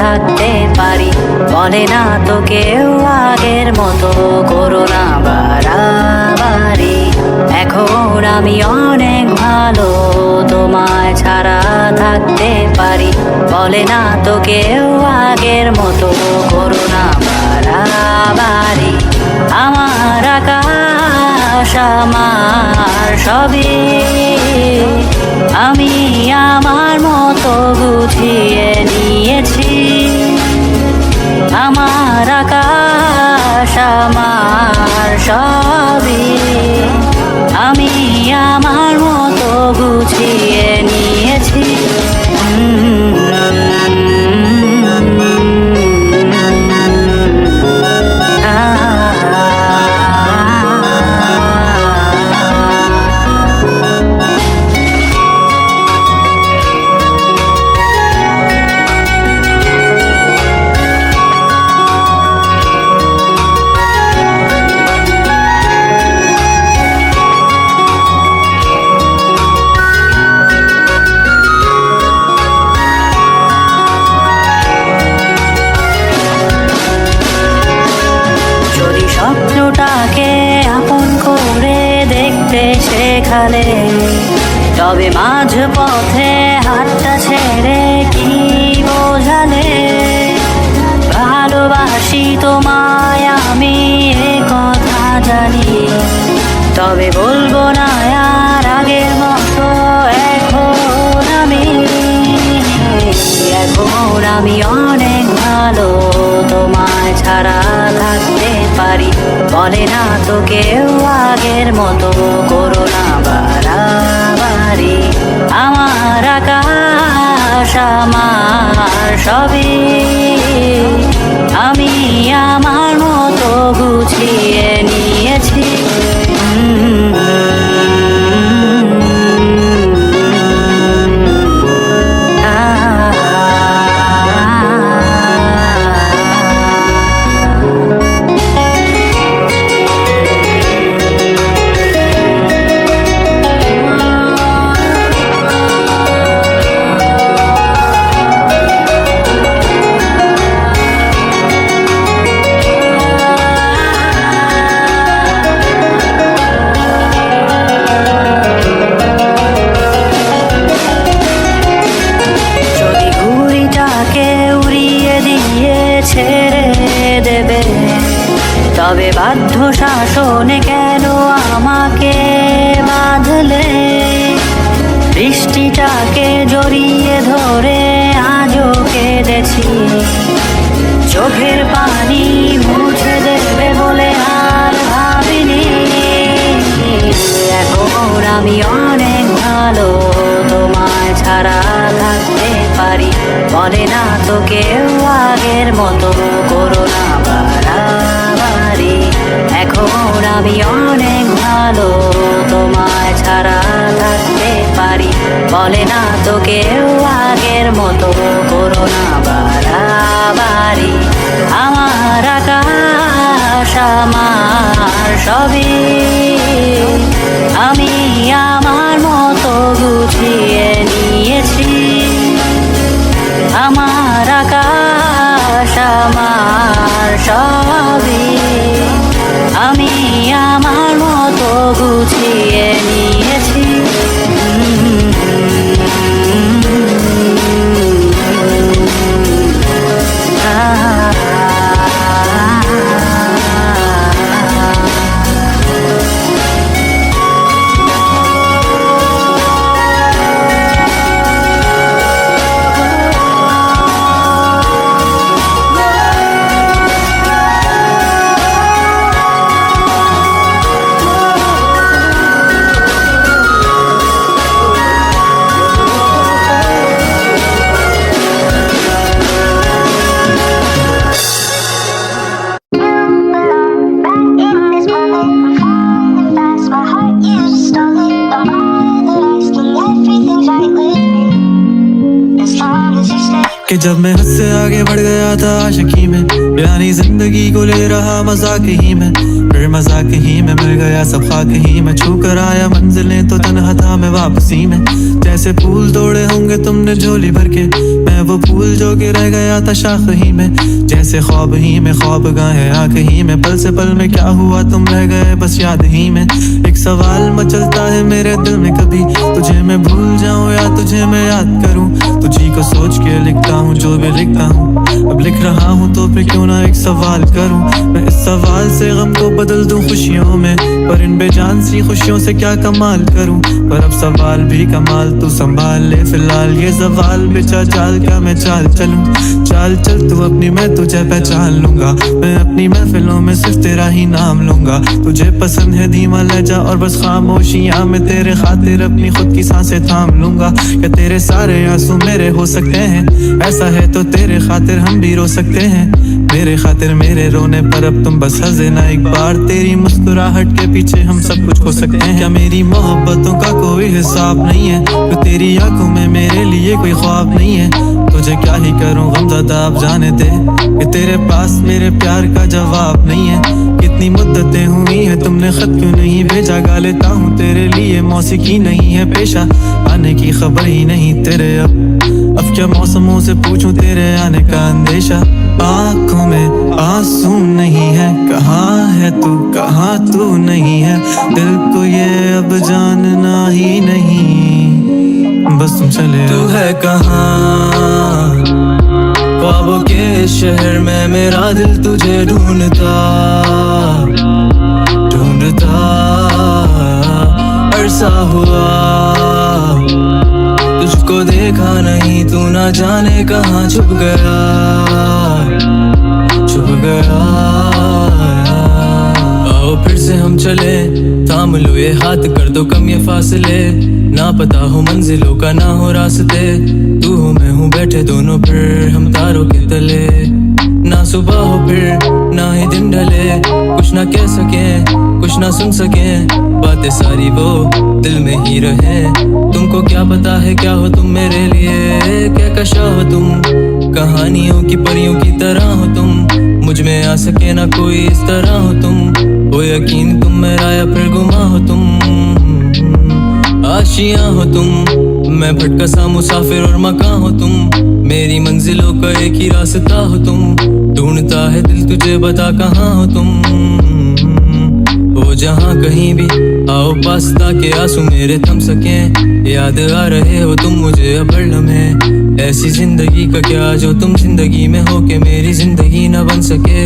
থাকতে পারি, বলে না তো কেউ আগের মতো করো না বাড়াবাড়ি। এখন আমি অনেক ভালো, তোমায় ছাড়া থাকতে পারি, বলে না তো কেউ আগের মতো করো না বাড়াবাড়ি। আমার আকাশ আমার সবই, আমি আমার মতো গুছিয়ে নিয়েছি। আমার আকাশ আমার সবই, আমি আমার মতো গুছিয়ে নিয়েছি। স্বপ্নটাকে আপন করে দেখতে শেখালে, তবে মাঝ পথে হাতটা ছেড়ে কি বোঝালে? ভালোবাসি তোমায় আমি এ কথা জানি, তবে বলবো না আর আগের মতো। এখন আমি অনেক ভালো, তোমায় ছাড়া থাকতে পারি, বলে না তো কেউ আগের মতো করো না বাড়াবাড়ি। আমার আকাশ আমার সবই, আমি আমার মতো গুছিয়ে নিয়েছি। ছেড়ে দেবে, তবে বাধ্য শাসনে কেন আমাকে বাঁধলে? বৃষ্টিটাকে জড়িয়ে ধরে আজও কেঁদেছি, চোখের পানি মুছে দেবে বলে আর ভাবিনি। এখন আমি অনেক ভালো, তোমায় ছাড়া থাকতে পারি, বলে না তো কেউ আগের মতো করো না বাড়াবাড়ি। এখন আমি অনেক ভালো, তোমায় ছাড়া থাকতে পারি, বলে না তো কেউ আগের মতো করো না বাড়াবাড়ি। আমার আকাশ আমার সবই, আমি আমার মতো গুছিয়ে নিয়েছি। আমার আকাশ আমার সবই, আমি আমার মতো গুছিয়ে নিয়েছি। कि जब मैं हद से आगे बढ़ गया था आशिकी में, यानी जिंदगी को ले रहा मजाक ही में, फिर मजाक ही में मिल गया सब खाक ही में, छू कर आया मंजिलें तो तन्हा था मैं वापसी में। जैसे फूल तोड़े होंगे तुमने झोली भर के, मैं वो फूल जो कि रह गया था शाख ही में, जैसे ख्वाब ही में ख्वाब गाए आँख ही में। पल से पल में क्या हुआ तुम रह गए बस याद ही में। एक सवाल मचलता है मेरे दिल में, कभी तुझे मैं भूल जाऊं या तुझे मैं याद करूं। तुझी को सोच के लिखता हूँ जो भी लिखता हूँ, अब लिख रहा हूँ तो फिर क्यों ना एक सवाल करूं। मैं इस सवाल से गम को बदल दूं खुशियों में, पर इन बेजान सी खुशियों से क्या कमाल करूं। पर अब सवाल भी कमाल तू संभाल ले फिलहाल, ये सवाल बेचा चाल क्या मैं चाल चलूं। चाल चल तू अपनी, मैं तुझे पहचान लूंगा। मैं अपनी महफिलों में सिर्फ तेरा ही नाम लूंगा। तुझे पसंद है धीमा लहजा और बस खामोशियां, मैं तेरे खातिर अपनी खुद की सांसें थाम लूंगा। क्या तेरे सारे आंसू मेरे हो सकते हैं, ऐसा है तो तेरे खातिर हम भी रो सकते हैं। मेरे खातिर मेरे रोने पर अब तुम बस हंस देना एक बार, तेरी मुस्कुराहट के पीछे हम सब कुछ खो सकते हैं। क्या मेरी मोहब्बतों का कोई हिसाब नहीं है, तो तेरी आंखों में मेरे लिए कोई ख्वाब नहीं है। तुझे क्या ही करूं गमज़दा अब जाने दे, कि तेरे पास मेरे प्यार का जवाब नहीं है। कितनी मुद्दतें हुई हैं तुमने खत क्यों नहीं भेजा, गा लेता हूँ तेरे लिए मौसीकी नहीं है पेशा। आने की खबर ही नहीं तेरे अब क्या मौसमों से पूछूं तेरे आने का अंदेशा। आँखों में आंसू नहीं है, कहाँ है तू कहाँ तू नहीं है। दिल को ये अब जानना ही नहीं, बस तुम चले तू है कहाँ। ख्वाबों के शहर में मेरा दिल तुझे ढूंढता ढूंढता अरसा हुआ। तुझको देखा नहीं तू ना जाने कहाँ छुप गया छुप गया। आओ फिर से हम चले, थाम लो ये हाथ कर दो कम ये फासले। ना पता हो मंजिलों का ना हो रास्ते, तू हो मैं हूँ बैठे दोनों फिर हम तारों के तले। ना सुबह हो फिर ना ही दिन ढले, कुछ ना कह सके कुछ ना सुन सके, बातें सारी वो दिल में ही रहे। तुमको क्या पता है क्या हो तुम मेरे लिए, क्या कशा हो तुम कहानियों की परियों की तरह हो तुम। मुझ में आ सके ना कोई इस तरह हो तुम, हो यकीन तुम मेरा या फिर गुमा हो तुम। आशियां हो तुम, मैं भटका सा मुसाफिर और मकान हो तुम। मेरी मंजिलों का एक ही रास्ता हो तुम, ढूंढता है दिल तुझे बता कहाँ हो तुम। हो जहाँ कहीं भी आओ पास ताकि आंसू मेरे थम सके। याद आ रहे हो तुम मुझे अब हर लम्हे, ऐसी जिंदगी का क्या जो तुम जिंदगी में हो के मेरी जिंदगी ना बन सके।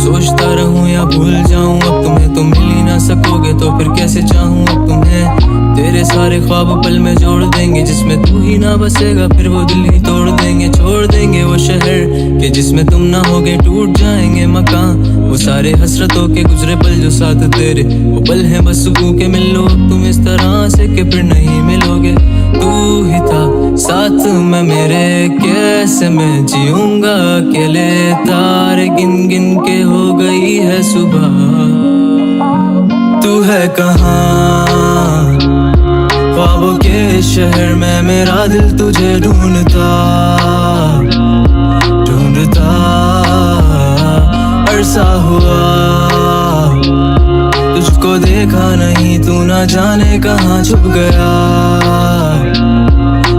सोचता रहूं या भूल जाऊं अब तुम्हें, तुम मिल ही ना सकोगे तो फिर कैसे चाहूं अब तुम्हें। तेरे सारे ख्वाब पल में जोड़ देंगे, जिसमें तू ही ना बसेगा फिर वो दिल ही तोड़ देंगे। छोड़ देंगे वो शहर के जिसमें तुम ना होगे, टूट जाएंगे मकान वो सारे हसरतों के गुजरे पल जो साथ तेरे वो पल हैं बस सुकून के। मिल लो अब तुम इस तरह से कि फिर नहीं मिलोगे। तू ही था साथ में मेरे, कैसे मैं जीऊंगा अकेले। तारे गिन गिन के हो गई है सुबह, तू है कहाँ। ख्वाबों के शहर में मेरा दिल तुझे ढूंढता ढूंढता अरसा हुआ। तुझको देखा नहीं तू ना जाने कहाँ छुप गया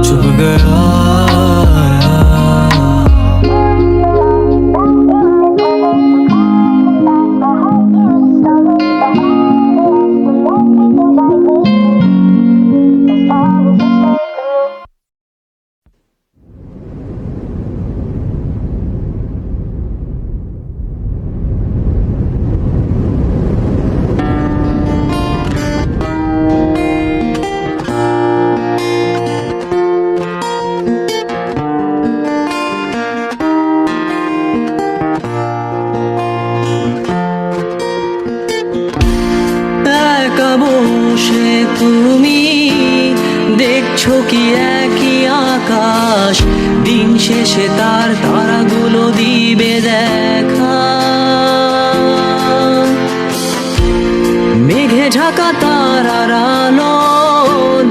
छुप गया। তুমি দেখছো কি একই আকাশ, দিন শেষে তার তারাগুলো দিবে দেখা। মেঘে ঢাকা তারার আলো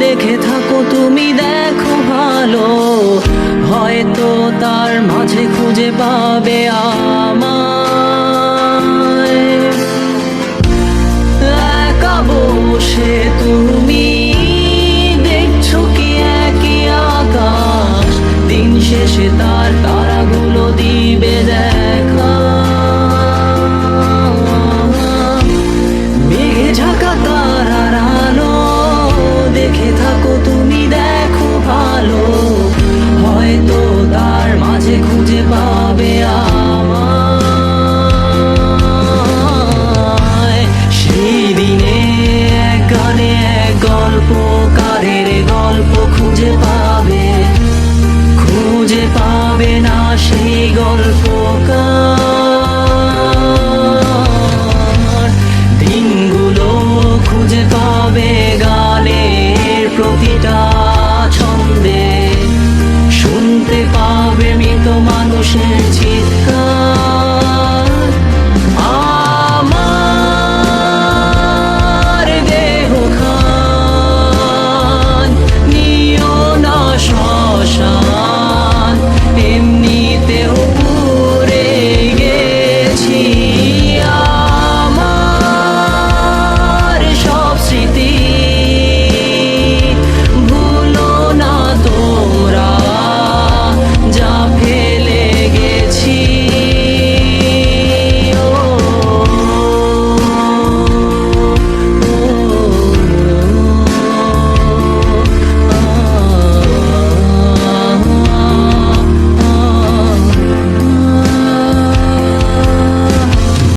দেখে থাকো তুমি, দেখো ভালো হয়তো তার মাঝে খুঁজে পাবে আমায়। একা বসে তুমি দেখছো কি একই আকাশ, দিন শেষে তার পাবে আমায়। সেই দিনে এক গানে এক গল্পকারের গল্প খুঁজে পাবে না সেই গল্পকার। দিনগুলো খুঁজে পাবে গানের প্রতিটা ছন্দে, শুনতে পাবে মৃত মানুষের